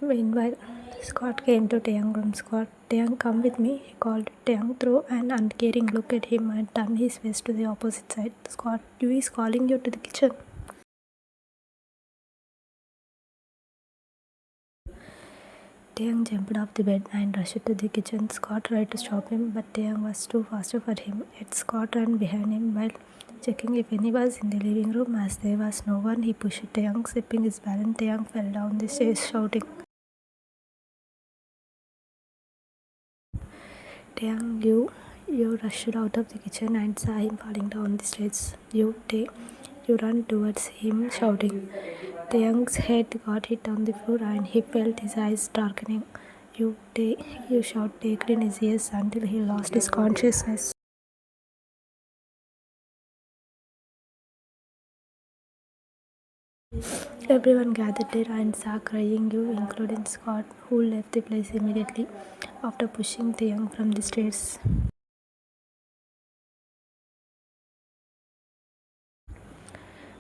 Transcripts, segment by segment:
Meanwhile, Scott came to Taehyung's room. Scott, Taehyung, come with me, he called. Taehyung threw an uncaring look at him and turned his face to the opposite side. Scott, you is calling you to the kitchen. Taehyung jumped off the bed and rushed to the kitchen. Scott tried to stop him, but Taehyung was too fast for him. Yet Scott ran behind him while checking if anyone was in the living room. As there was no one, he pushed Taehyung, slipping his balance. Taehyung fell down the stairs, shouting. Taehyung, you rushed out of the kitchen and saw him falling down the stairs. You ran towards him, shouting. Taehyung's head got hit on the floor and he felt his eyes darkening. You shot Tae in his ears until he lost his consciousness. Everyone gathered there and saw crying you, including Scott, who left the place immediately after pushing Taehyung from the stairs.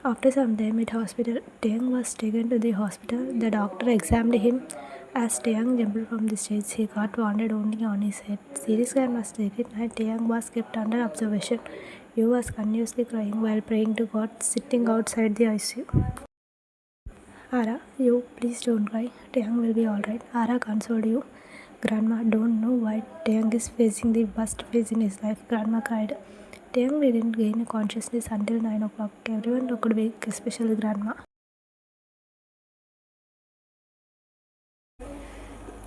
After some time at hospital, Taehyung was taken to the hospital. The doctor examined him. As Taehyung jumped from the stairs, he got wounded only on his head. CT scan was taken and Taehyung was kept under observation. Yu was continuously crying while praying to God, sitting outside the ICU. Ara, you please don't cry. Taehyung will be alright. Ara consoled you. Grandma don't know why Taehyung is facing the worst phase in his life. Grandma cried. Taehyung didn't gain consciousness until 9 o'clock. Everyone looked big, especially Grandma.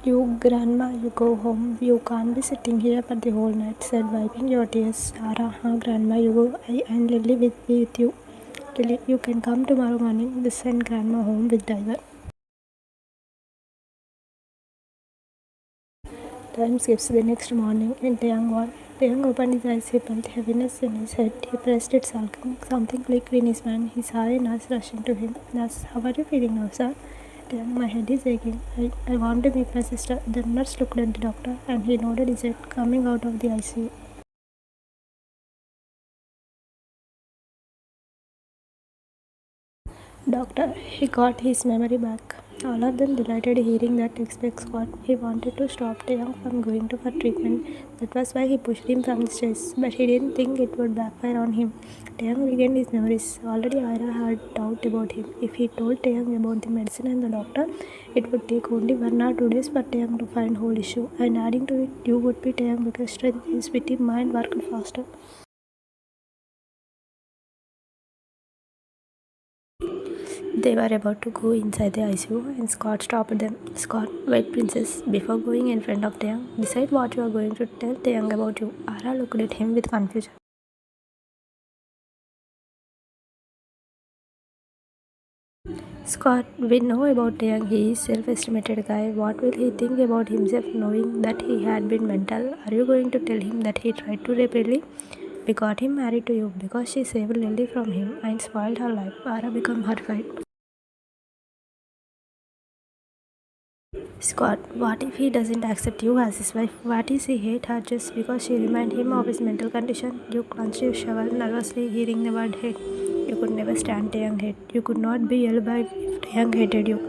You, Grandma, you go home. You can't be sitting here for the whole night, said, wiping your tears. Ara, Grandma, you go. I and Lily will be with you. Lily, you can come tomorrow morning. They sent Grandma home with Diver. Time skips the next morning in Taehyung. Taehyung opened his eyes. He felt heaviness in his head. He pressed it, sulking. Something clicked in his mind. He saw a nurse rushing to him. Nurse, how are you feeling now, sir? Taehyung, my head is aching. I want to meet my sister. The nurse looked at the doctor and he nodded his head, coming out of the ICU. Doctor, he got his memory back. All of them delighted hearing that expect Scott. He wanted to stop Taehyung from going to for treatment. That was why he pushed him from the stairs. But he didn't think it would backfire on him. Taehyung regained his memories. Already Ira had doubt about him. If he told Taehyung about the medicine and the doctor, it would take only 1 or 2 days for Taehyung to find whole issue. And adding to it, you would be Taehyung because strength, his witty mind worked faster. They were about to go inside the ICU and Scott stopped them. Scott, wait, princess. Before going in front of Taehyung, decide what you are going to tell Taehyung about you. Ara looked at him with confusion. Scott, we know about Taehyung. He is self-estimated guy. What will he think about himself knowing that he had been mental? Are you going to tell him that he tried to rape Lily? We got him married to you because she saved Lily from him and spoiled her life. Ara became horrified. Scott, what if he doesn't accept you as his wife? What if he hates her just because she reminded him of his mental condition? You clenched your shovel nervously, hearing the word hate. You could never stand Taehyung hate. You could not be alive if Taehyung hated you.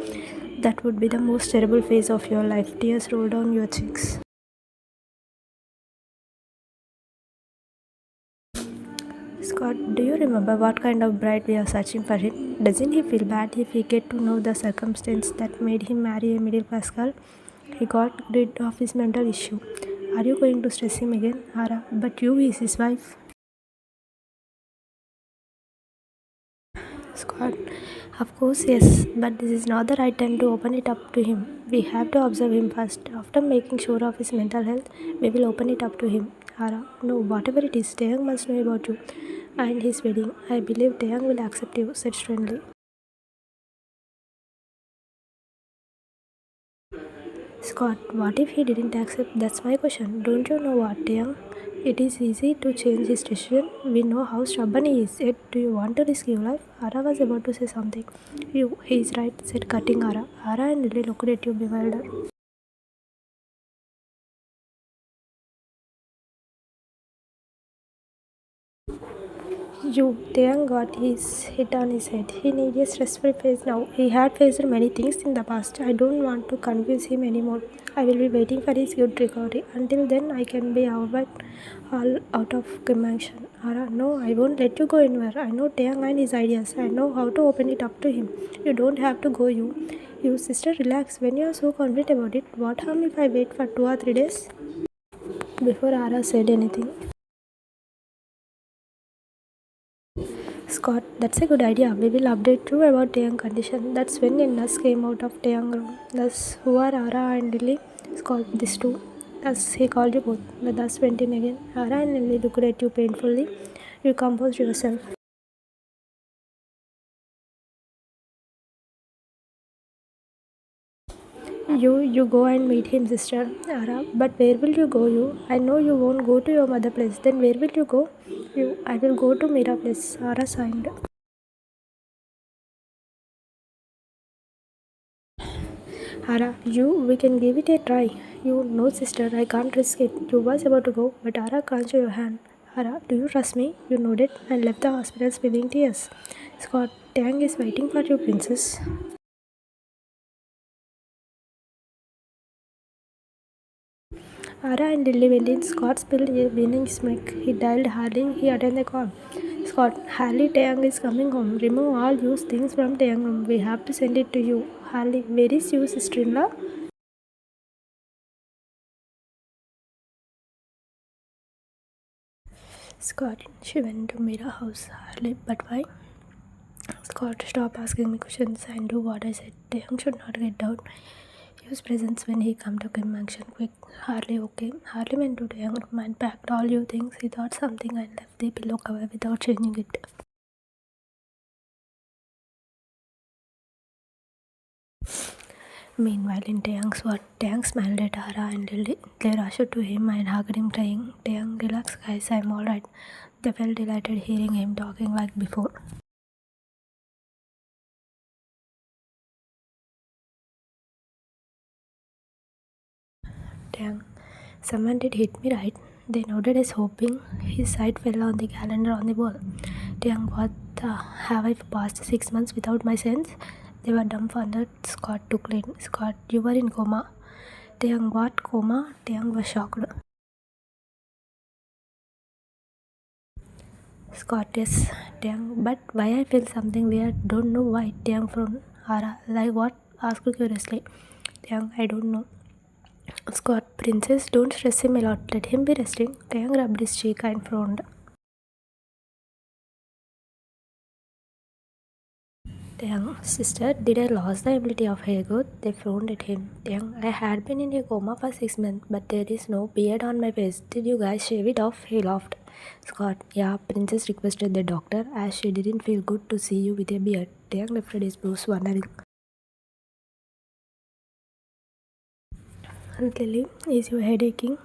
That would be the most terrible phase of your life. Tears rolled down your cheeks. Scott, do you remember what kind of bride we are searching for him? Doesn't he feel bad if he get to know the circumstance that made him marry a middle class girl? He got rid of his mental issue. Are you going to stress him again, Ara? But you is his wife. Scott, of course, yes, but this is not the right time to open it up to him. We have to observe him first. After making sure of his mental health, we will open it up to him. Ara, no, whatever it is, Taehyung must know about you and his wedding. I believe Taehyung will accept you, said Sternly. Scott, what if he didn't accept? That's my question. Don't you know what, Taehyung? It is easy to change his decision. We know how stubborn he is. Yet, do you want to risk your life? Ara was about to say something. He is right, said cutting Ara. Ara and Lily looked at you bewildered. Taehyung got his hit on his head. He needs a stressful phase now. He had faced many things in the past. I don't want to confuse him anymore. I will be waiting for his good recovery. Until then, I can be all out of connection. Ara, no, I won't let you go anywhere. I know Taehyung and his ideas. I know how to open it up to him. You don't have to go, you. You, sister, relax. When you are so confident about it, what harm if I wait for 2 or 3 days? Before Ara said anything, Scott, that's a good idea. We will update you about Taehyung's condition. That's when a nurse came out of Taehyung's room. Nurse, who are Ara and Lily? Scott, these two. Nurse, he called you both. The nurse went in again. Ara and Lily looked at you painfully. You composed yourself. You go and meet him, sister. Ara, but where will you go, you? I know you won't go to your mother place. Then where will you go? You, I will go to Mira place. Ara signed. Ara, we can give it a try. You, no sister, I can't risk it. You was about to go, but Ara clenched your hand. Ara, do you trust me? You nodded and left the hospital spilling tears. Scott, Tang is waiting for you, princess. Ara and Lily went in. Scott spilled a winning smack. He dialed Harley. He attended the call. Scott, Harley, Taeyang is coming home. Remove all used things from Taeyang room. We have to send it to you. Harley, where is your sister-in-law? Scott, she went to Mira house. Harley, but why? Scott, stop asking me questions and do what I said. Taeyang should not get doubt. Use presents when he come to Kim Mansion. Quick. Harley, okay. Harley went to Taeyang room and packed all your things. He thought something and left the pillow cover without changing it. Meanwhile, in Taeyang's ward, Taeyang smiled at Ara and Lily. They rushed to him and hugged him, crying, Taeyang, relax, guys, I'm alright. They felt delighted hearing him talking like before. Taeyang, someone did hit me, right? They nodded as hoping. His sight fell on the calendar on the wall. Taeyang, what the? Have I passed 6 months without my sense? They were dumbfounded. Scott took lead. Scott, you were in coma. Taeyang, what? Coma? Taeyang was shocked. Scott, yes. Taeyang, but why I feel something weird? Don't know why. Taeyang frowned. Ara, like what? Asked curiously. Taeyang, I don't know. Scott, princess, don't stress him a lot. Let him be resting. Taeyang rubbed his cheek and frowned. Taeyang, sister, did I lose the ability of hair growth? They frowned at him. Taeyang, I had been in a coma for 6 months, but there is no beard on my face. Did you guys shave it off? He laughed. Scott, yeah, princess requested the doctor as she didn't feel good to see you with a beard. Taeyang lifted his brows, wondering. Lily, is your head aching?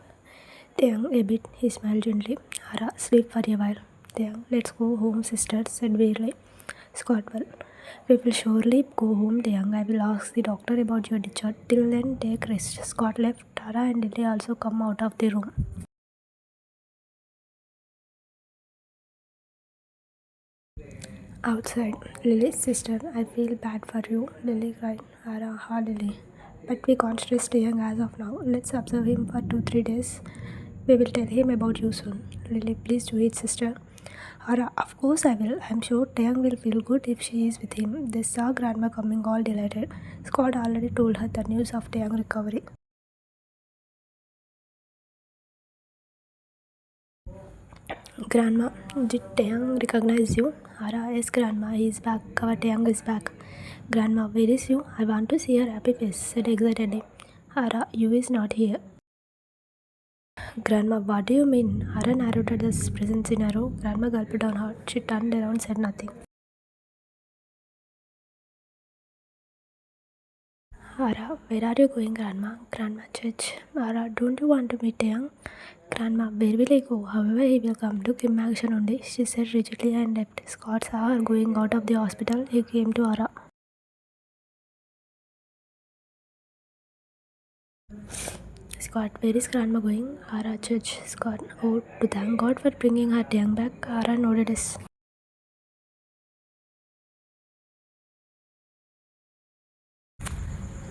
Taeyang, a bit. He smiled gently. Ara, sleep for a while. Taeyang, let's go home, sister, said wearily. Scott, well, we will surely go home, Taeyang. I will ask the doctor about your discharge. Till then, take rest. Scott left. Tara and Lily also come out of the room. Outside, Lily's sister, I feel bad for you. Lily cried. Ara, ha, Lily. But we can't stress Taeyang as of now. Let's observe him for 2-3 days. We will tell him about you soon. Lily, please do it, sister. Ara, of course I will. I'm sure Taeyang will feel good if she is with him. They saw Grandma coming all delighted. Scott already told her the news of Taeyang's recovery. Grandma, did Taeyang recognize you? Ara, yes, Grandma, he is back. Our Taeyang is back. Grandma, where is you? I want to see her happy face, said excitedly. Ara, you is not here. Grandma, what do you mean? Ara narrated his presence in her room. Grandma gulped down hard. She turned around, said nothing. Ara, where are you going, Grandma? Grandma, church. Ara, don't you want to meet Taeyang? Grandma, where will he go? However, he will come to Kim Action only, she said rigidly and left. Scott saw her going out of the hospital. He came to Ara. Scott, where is Grandma going? Ara, church. Scott, oh, to thank God for bringing her Taeyang back. Ara nodded yes.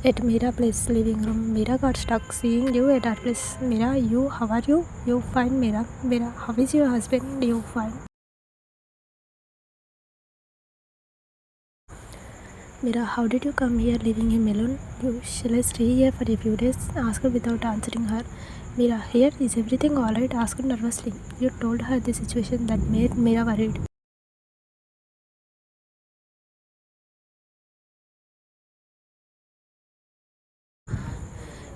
At Mira-Please living room, Mira got stuck seeing you at our place. Mira, how are you? You fine, Mira. Mira, how is your husband? You fine. Mira, how did you come here leaving him alone? Shall I stay here for a few days? Asked without answering her. Mira, here, is everything alright? Asked nervously. You told her the situation that made Mira worried.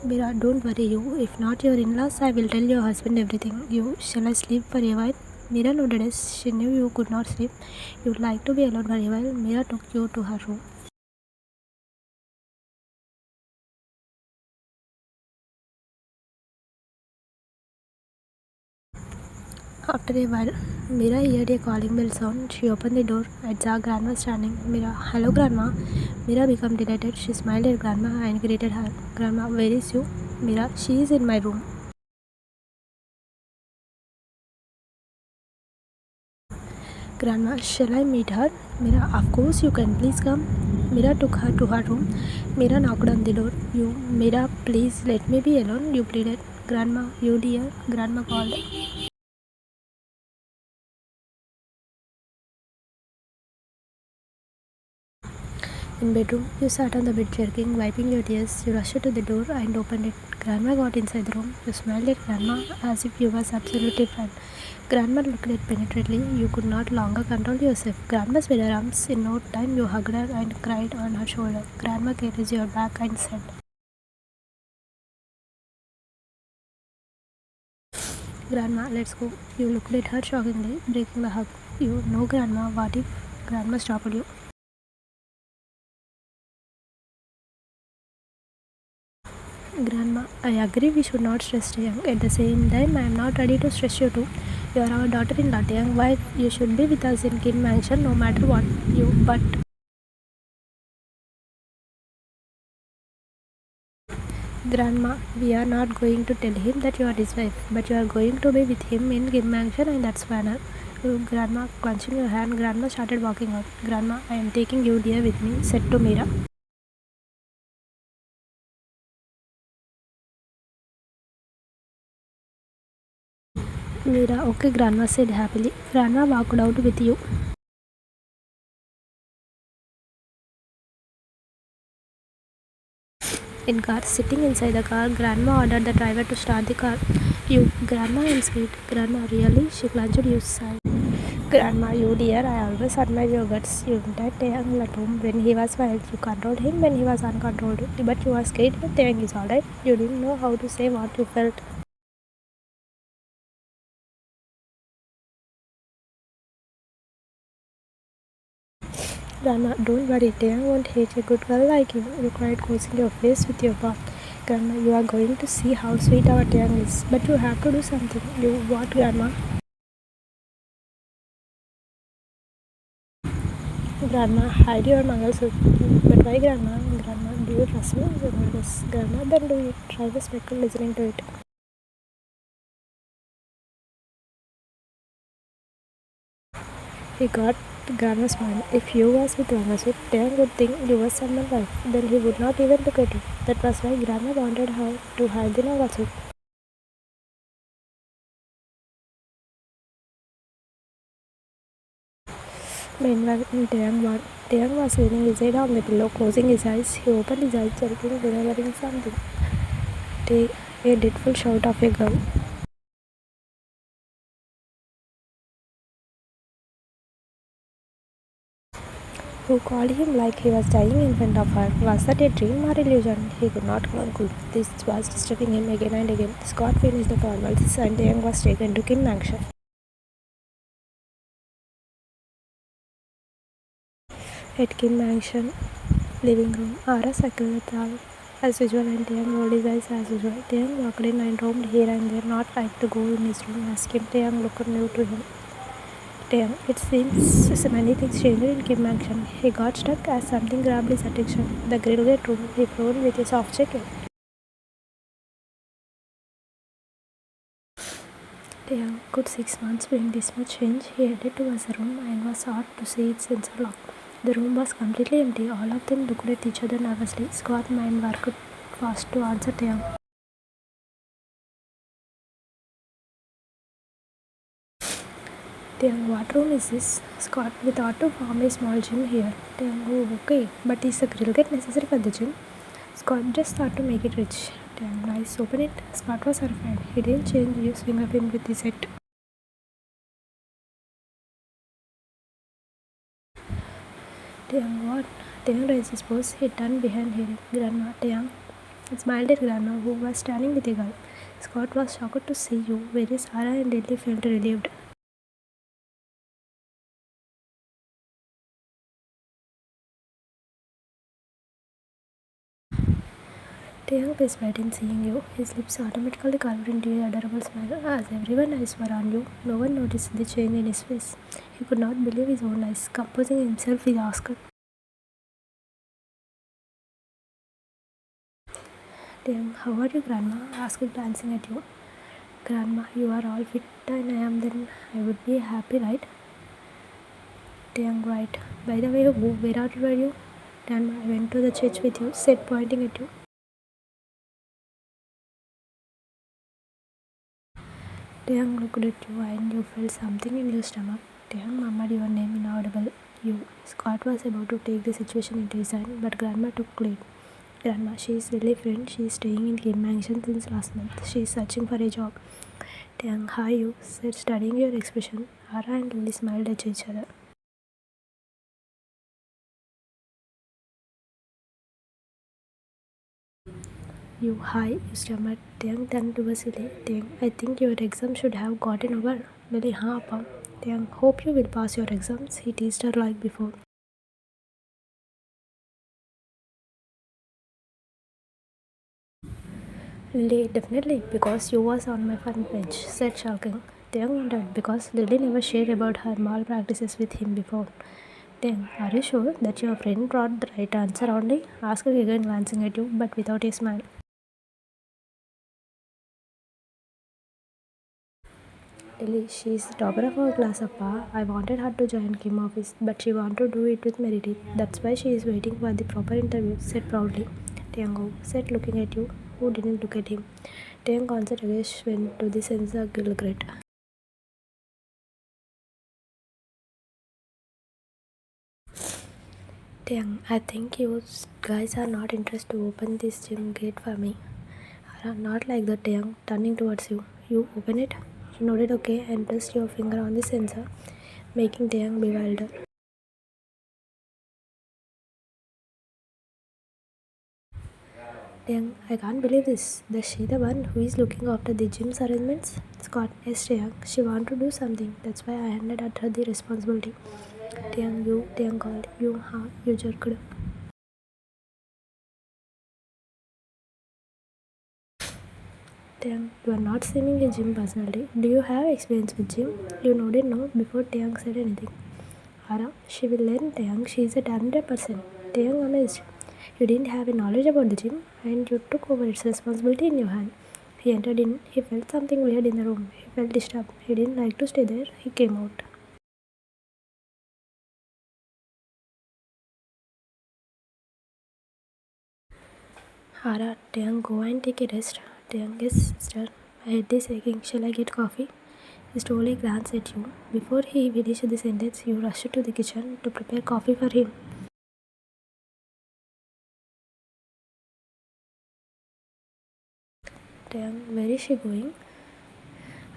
Mira, don't worry you. If not your in-laws, I will tell your husband everything. Shall I sleep for a while? Mira nodded as she knew you could not sleep. You'd like to be alone for a while. Mira took you to her room. After a while, Mira heard a calling bell sound. She opened the door and saw Grandma standing. Mira, hello Grandma. Mira became delighted. She smiled at Grandma and greeted her. Grandma, where is you? Mira, she is in my room. Grandma, shall I meet her? Mira, of course you can. Please come. Mira took her to her room. Mira knocked on the door. Mira, please let me be alone. You pleaded. Grandma, you dear. Grandma called. In bedroom, you sat on the bed jerking, wiping your tears. You rushed to the door and opened it. Grandma got inside the room. You smiled at Grandma as if you was absolutely fine. Grandma looked at penetratingly. You could not longer control yourself. Grandma spread her arms. In no time, you hugged her and cried on her shoulder. Grandma caressed your back and said, Grandma, let's go. You looked at her shockingly, breaking the hug. No, Grandma, what if Grandma stopped you? Grandma, I agree we should not stress Taehyung. At the same time, I am not ready to stress you too. You are our daughter-in-law, Taehyung. Wife, you should be with us in Kim Mansion no matter what. But Grandma, we are not going to tell him that you are his wife, but you are going to be with him in Kim Mansion and that's final. Grandma, clenching your hand, Grandma started walking out. Grandma, I am taking you dear with me, said to Mira. Mira, okay, Grandma said happily. Grandma walked out with you. In car, sitting inside the car, Grandma ordered the driver to start the car. Grandma, I'm scared. Grandma, really? She clenched you side. Grandma, you dear, I always admire your guts. You didn't Taehyung at home when he was wild. You controlled him when he was uncontrolled. But you were scared when Taehyung is alright. You didn't know how to say what you felt. Grandma, don't worry. Taehyung won't hate a good girl like you. You cried, closing your face with your paw. Grandma, you are going to see how sweet our Taehyung is. But you have to do something. What, Grandma? Grandma, hide your Mangalsutra. But why, Grandma? Grandma, do you trust me? Yes, Grandma, then do it. Try the speckle listening to it. He got Grandma's smile. If you was with Mangalsutra, Taehyung would think you was someone's wife. Then he would not even look at you. That was why Grandma wanted her to hide the Mangalsutra. Meanwhile, Taehyung was leaning his head on the pillow, closing his eyes. He opened his eyes, jerking, remembering something. A dreadful shout of a girl. Who called him like he was dying in front of her. Was that a dream or illusion? He could not conclude. This was disturbing him again and again. Scott finished the formalities and Taehyung was taken to Kim Mansion. At Kim Mansion living room, Ara circled the towel as usual and Taehyung rolled his eyes as usual. Taehyung walked in and roamed here and there, not like to go in his room. As Taehyung looked new to him. Taehyung, it seems many things changed in Kim Mansion. He got stuck as something grabbed his attention. The grill gate room, he frowned with a soft jacket. Could 6 months bring this much change? He headed towards the room and was shocked to see its sensor lock. The room was completely empty. All of them looked at each other nervously. Scott's mind worked fast to answer Taehyung. Taehyung, what room is this? Scott, we thought to form a small gym here. Taehyung, oh, okay. But is the grill get necessary for the gym? Scott just thought to make it rich. Taehyung, nice, open it. Scott was horrified. He didn't change his fingerprint with his head. Taehyung, what? Taehyung raised his paws. He turned behind hearing Grandma. Taehyung smiled at Grandma, who was standing with a girl. Scott was shocked to see you, whereas Sarah and Lily felt relieved. Taehyung whispered in seeing you. His lips automatically curved into an adorable smile. As everyone eyes were on you, no one noticed the change in his face. He could not believe his own eyes. Composing himself, he asked, Taehyung, how are you, Grandma? Asked, glancing at you. Grandma, you are all fit and I am, then I would be happy, right? Taehyung, right. By the way, where were you? Grandma, I went to the church with you, said, pointing at you. Taehyung looked at you and you felt something in your stomach. Taehyung murmured your name inaudible. You. Scott was about to take the situation into his hand, but Grandma took lead. Grandma, she is really friend. She is staying in Kim Mansion since last month. She is searching for a job. Taehyung, hi you, said, studying your expression. Ara and Lily smiled at each other. You, hi, you stammered. Taehyung turned towards Lily. Taehyung, I think your exam should have gotten over. Lily, huh, Appa? Taehyung, hope you will pass your exams. He teased her like before. Lily, definitely, because you was on my front bench, said shocking. Taehyung wondered because Lily never shared about her malpractices with him before. Taehyung, are you sure that your friend brought the right answer only? Asked again, glancing at you, but without a smile. Lily, she is the topper of our class, Appa. I wanted her to join Kim office, but she wanted to do it with merit. That's why she is waiting for the proper interview, said proudly. Taehyung said, looking at you, who didn't look at him. Taehyung answered again went to the sensor Gilgret. Taehyung, I think you guys are not interested to open this gym gate for me. Not like that, Taehyung, turning towards you. You open it? You nodded okay and pressed your finger on the sensor, making Taehyung bewildered. Taehyung, I can't believe this. Is she the one who is looking after the gym's arrangements? Scott, yes, Taehyung. She wanted to do something. That's why I handed her the responsibility. Taehyung called. You, huh? You jerked. Taehyung, you are not seeming a gym personality. Do you have experience with gym? You nodded no before Taehyung said anything. Ara, she will learn, Taehyung. She is a talented person. Taehyung amazed. You didn't have a knowledge about the gym and you took over its responsibility in your hand. He entered in. He felt something weird in the room. He felt disturbed. He didn't like to stay there. He came out. Ara, Taehyung, go and take a rest. Taehyung, yes, sister. My head is aching. Shall I get coffee? He slowly glanced at you. Before he finished the sentence, you rushed to the kitchen to prepare coffee for him. Taehyung, where is she going?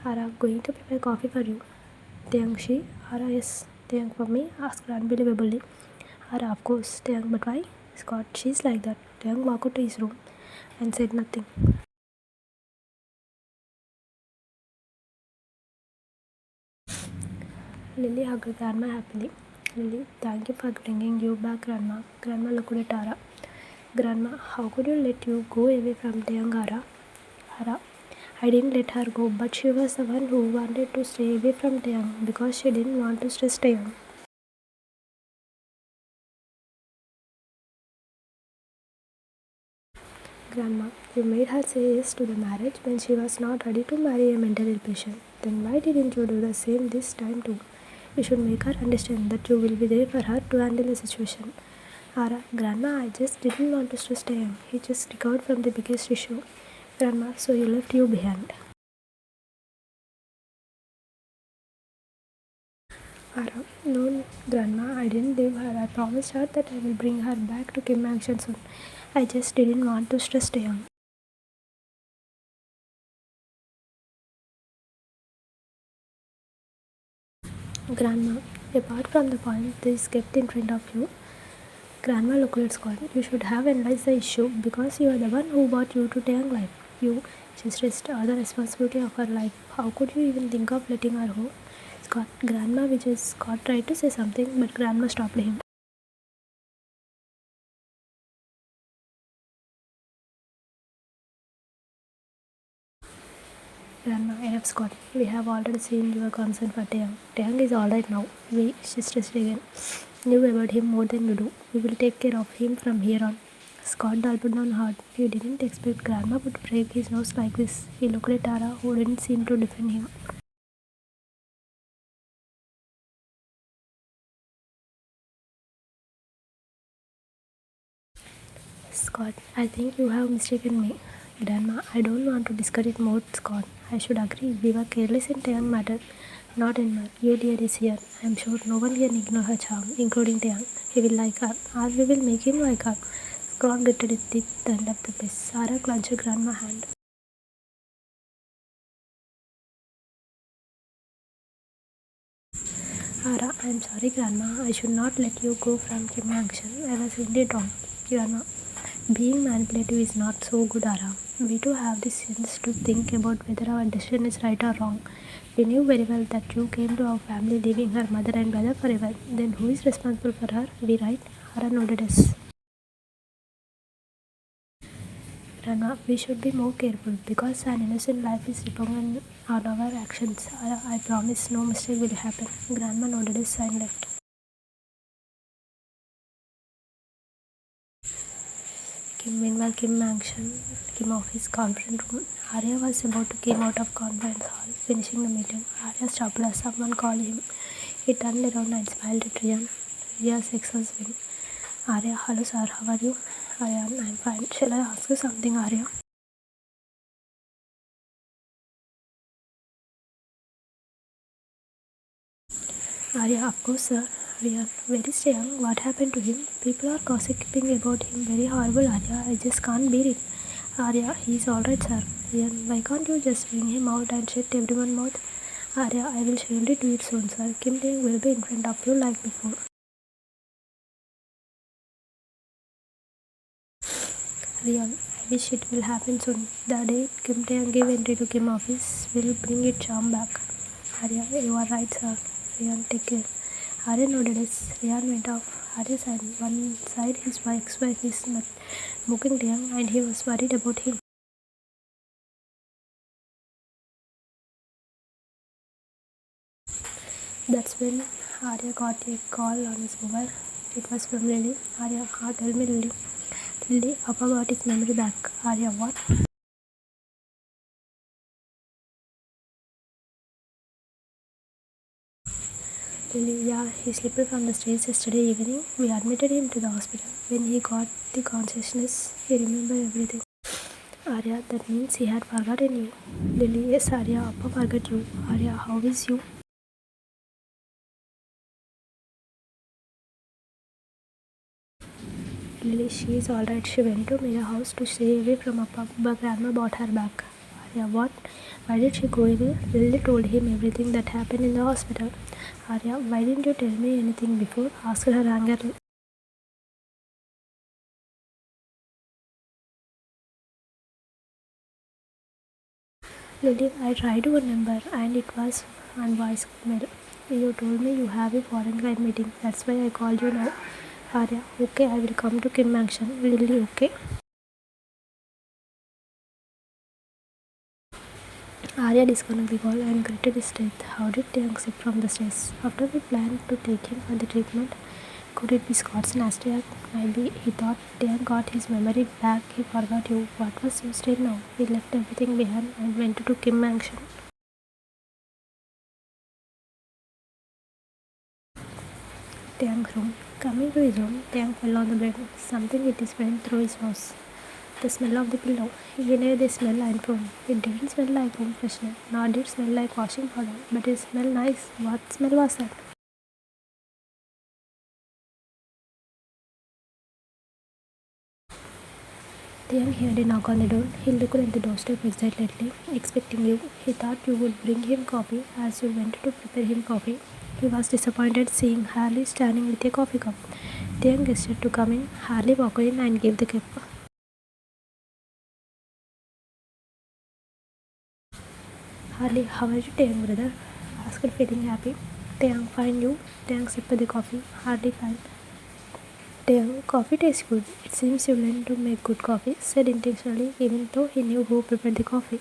Ara, going to prepare coffee for you. Taehyung, she? Ara, yes. Taehyung, for me? Asked unbelievably. Ara, of course. Taehyung, but why? Scott, she's like that. Taehyung walked to his room and said nothing. Lily hugged Grandma happily. Lily, thank you for bringing you back, Grandma. Grandma looked at Ara. Grandma, how could you let you go away from Taehyung, Ara? Ara, I didn't let her go, but she was the one who wanted to stay away from Taehyung because she didn't want to stress Taehyung. Grandma, you made her say yes to the marriage when she was not ready to marry a mental ill patient. Then why didn't you do the same this time too? We should make her understand that you will be there for her to handle the situation. Ara, Grandma, I just didn't want to stress Taehyung. He just recovered from the biggest issue. Grandma, so he left you behind. Ara, no, Grandma, I didn't leave her. I promised her that I will bring her back to Kim Action soon. I just didn't want to stress Taehyung. Grandma, apart from the point this kept in front of you, Grandma looked at Scott. You should have analyzed the issue because you are the one who brought you to Taehyung life. You just stressed all the responsibility of her life. How could you even think of letting her go? Scott, Grandma, which is Scott tried to say something, but Grandma stopped him. Grandma, enough Scott. We have already seen your concern for Taehyung. Taehyung is alright now. She stressed again. Knew about him more than you do. We will take care of him from here on. Scott gulped down hard. He didn't expect Grandma would break his nose like this. He looked at Tara, who didn't seem to defend him. Scott, I think you have mistaken me. Grandma, I don't want to discuss it more, Scott. I should agree. We were careless in Taehyung matter, not in her. Your dear is here. I am sure no one can ignore her charm, including Taehyung. He will like her, or we will make him like her. Scott gritted his teeth and left the place. Sarah clenched Grandma's hand. Ara, I am sorry, Grandma. I should not let you go from Kim action. I was indeed wrong. Grandma, being manipulative is not so good, Ara. We too have the sense to think about whether our decision is right or wrong. We knew very well that you came to our family leaving her mother and brother forever. Then who is responsible for her? We, right? Ara nodded yes. Grandma, we should be more careful because an innocent life is dependent on our actions. Ara, I promise no mistake will happen. Grandma nodded yes and left. Meanwhile, Kim office conference room. Arya was about to came out of conference hall, finishing the meeting. Arya stopped as someone called him. He turned around and smiled at Rian, Ria's ex-husband. Arya, hello sir, how are you? Rian, I'm fine. Shall I ask you something, Arya? Arya, of course sir. Rian, where is Taehyung? What happened to him? People are gossiping about him. Very horrible, Arya. I just can't bear it. Arya, he's alright, sir. Rian, why can't you just bring him out and shut everyone's mouth? Arya, I will surely do it soon, sir. Kim Tae will be in front of you like before. Rian, I wish it will happen soon. The day Kim Tae gave entry to Kim office will bring its charm back. Arya, you are right, sir. Rian, take care. Arya nodded as Rian went off. Arya said one side his ex-wife is not mocking Taehyung and he was worried about him. That's when Arya got a call on his mobile. It was from Lily. Arya, tell me Lily. Lily, Papa got his memory back. Arya, what? Lily, yeah, he slipped from the stairs yesterday evening. We admitted him to the hospital. When he got the consciousness, he remembered everything. Arya, that means he had forgotten you. Lily, yes, Arya, Papa forgot you. Arya, how is you? Lily, she is alright. She went to Mira house to stay away from Appa, but Grandma brought her back. Arya, what? Why did she go away? Lily told him everything that happened in the hospital. Arya, why didn't you tell me anything before? Asked her angrily. Lily, I tried your number and it was on voicemail. You told me you have a foreign client meeting. That's why I called you now. Arya, okay, I will come to Kim Action. Lily, okay. Arya disconnected the call and gritted his teeth. How did Tae exit from the stairs? After we planned to take him for the treatment, could it be Scott's nasty act? Maybe he thought Tae got his memory back. He forgot you. What was your state now? He left everything behind and went to Kim Action. Taehyung's room. Coming to his room, Taehyung fell on the bed. Something hit his friend through his nose. The smell of the pillow. He knew the smell like room. It didn't smell like room freshener, nor did it smell like washing powder, but it smelled nice. What smell was that? Taehyung heard a knock on the door. He looked at the doorstep excitedly, expecting you. He thought you would bring him coffee as you went to prepare him coffee. He was disappointed seeing Harley standing with a coffee cup. Taehyung gestured to come in. Harley walked in and gave the cup. Harley, how are you, Taehyung, brother? Asked, feeling happy. Taehyung, fine, you? Taehyung sipped the coffee. Harley, fine. Taehyung, coffee tastes good. It seems you learned to make good coffee, said intentionally, even though he knew who prepared the coffee.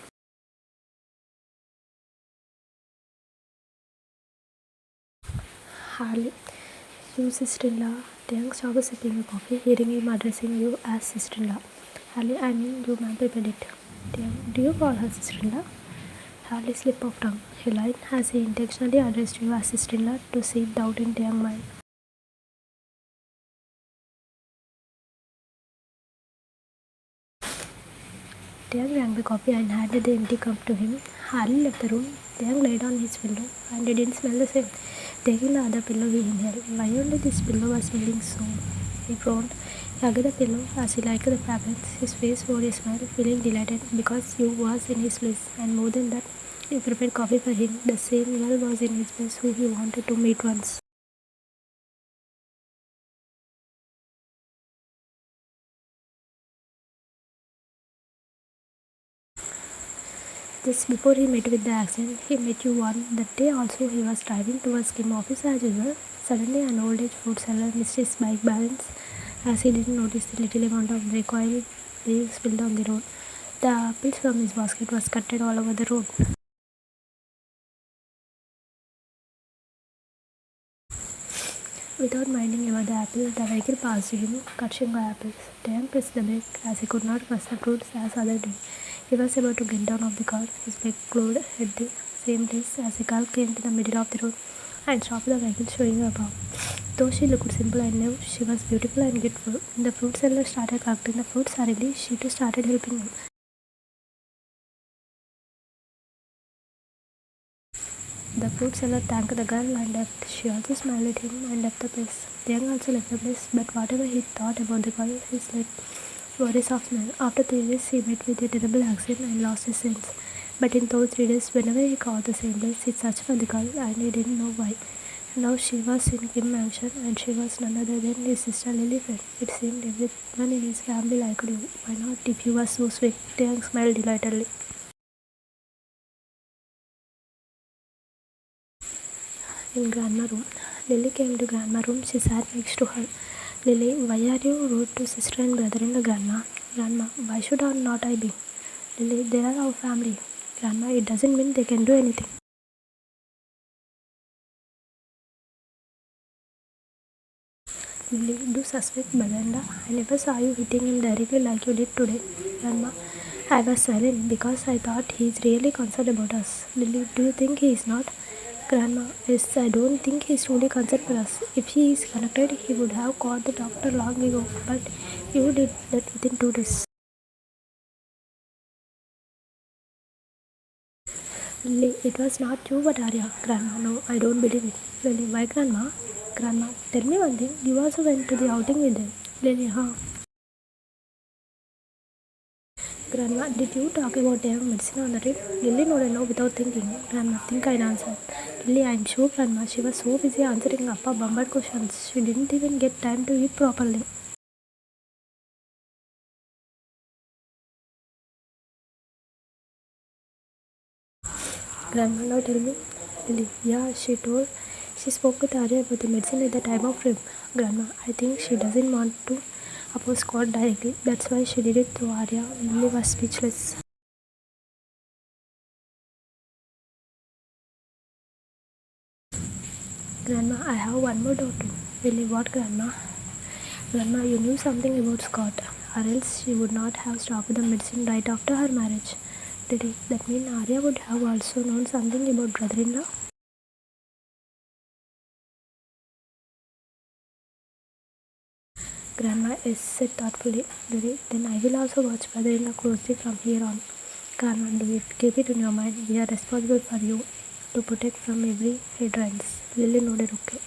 Harley, you sister-in-law. Taehyung stopped sipping the coffee, hearing him addressing you as sister-in-law. Harley, I mean, you man prepared it. Taehyung, do you call her sister-in-law? Harley slipped of tongue. He lied as he intentionally addressed you as sister-in-law to seed doubt in Taehyung's mind. Taehyung drank the coffee and handed the empty cup to him. Harley left the room. Taehyung laid on his pillow and it didn't smell the same. Taking the other pillow, he inhaled. Why only this pillow was smelling so? He frowned. He hugged the pillow as he liked the fragrance. His face wore a smile, feeling delighted because you was in his place, and more than that, you prepared coffee for him. The same girl was in his place who he wanted to meet once. Just before he met with the accident, he met you one. That day also he was driving towards Kim office as usual. Suddenly an old age fruit seller missed his bike balance as he didn't notice the little amount of brake oil being spilled on the road. The apples from his basket was scattered all over the road. Without minding about the apple, the vehicle passed him, crushing the apples. Taehyung pressed the brake as he could not crush the fruits as other did. He was about to get down off the car. His brake glowed at the same place as a car came to the middle of the road and stopped the vehicle, showing her bow. Though she looked simple and new, she was beautiful and grateful. When the fruit seller started collecting the fruits hurriedly, she too started helping him. The fruit seller thanked the girl and left. She also smiled at him and left the place. Taehyung also left the place, but whatever he thought about the girl, his let worries of smile. After 3 days, he met with a terrible accident and lost his sense. But in those 3 days, whenever he called the same place, he searched for the girl and he didn't know why. Now she was in Kim Mansion and she was none other than his sister Lilifred. It seemed everyone in his family liked you. Why not if you were so sweet? Taehyung smiled delightedly. In grandma room. Lily came to grandma room. She sat next to her. Lily, why are you rude to sister and brother-in-law, grandma? Grandma, why should not I be? Lily, they are our family. Grandma, it doesn't mean they can do anything. Lily, do suspect Baganda. I never saw you hitting him directly like you did today. Grandma, I was silent because I thought he is really concerned about us. Lily, do you think he is not? Grandma, yes, I don't think he is truly concerned for us. If he is connected, he would have called the doctor long ago. But you did that within 2 days. Lily, it was not you but Arya. Grandma, no, I don't believe it. Lily, why, Grandma? Grandma, tell me one thing. You also went to the outing with them. Lily, huh? Grandma, did you talk about their medicine on the trip? Lily nodded no without thinking. Grandma, think I answered. Lily, I'm sure, Grandma. She was so busy answering Appa bombard questions. She didn't even get time to eat properly. Grandma, now tell me. Lily, yeah, she spoke with Arya about the medicine at the time of trip. Grandma, I think she doesn't want to oppose Scott directly. That's why she did it through Arya. Lily was speechless. Grandma, I have one more doubt too. Really, what, Grandma? Grandma, you knew something about Scott, or else she would not have stopped the medicine right after her marriage. Did it? That mean Arya would have also known something about brother-in-law? said thoughtfully. Then I will also watch brother-in-law closely from here on. Karma, do it. Keep it in your mind. We are responsible for you to protect from every hindrance. Lily nodded okay.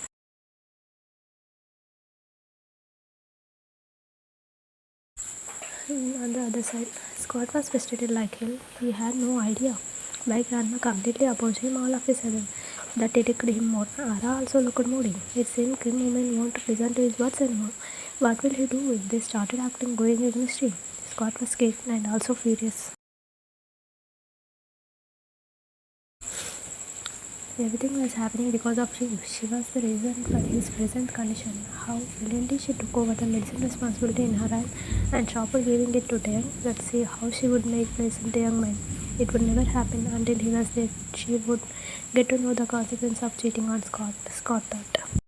On the other side, Scott was frustrated like hell. He had no idea why Grandma completely opposed him all of a sudden. That irritated him more. Ara also looked moody. It seemed Kim woman won't listen to his words anymore. What will he do if they started acting going against him? Scott was scared and also furious. Everything was happening because of Shiv. She was the reason for his present condition. How brilliantly she took over the medicine responsibility in her hand and stopped giving it to Taehyung. Let's see how she would make place in Taehyung's mind. It would never happen until he was there. She would get to know the consequence of cheating on Scott. Scott thought.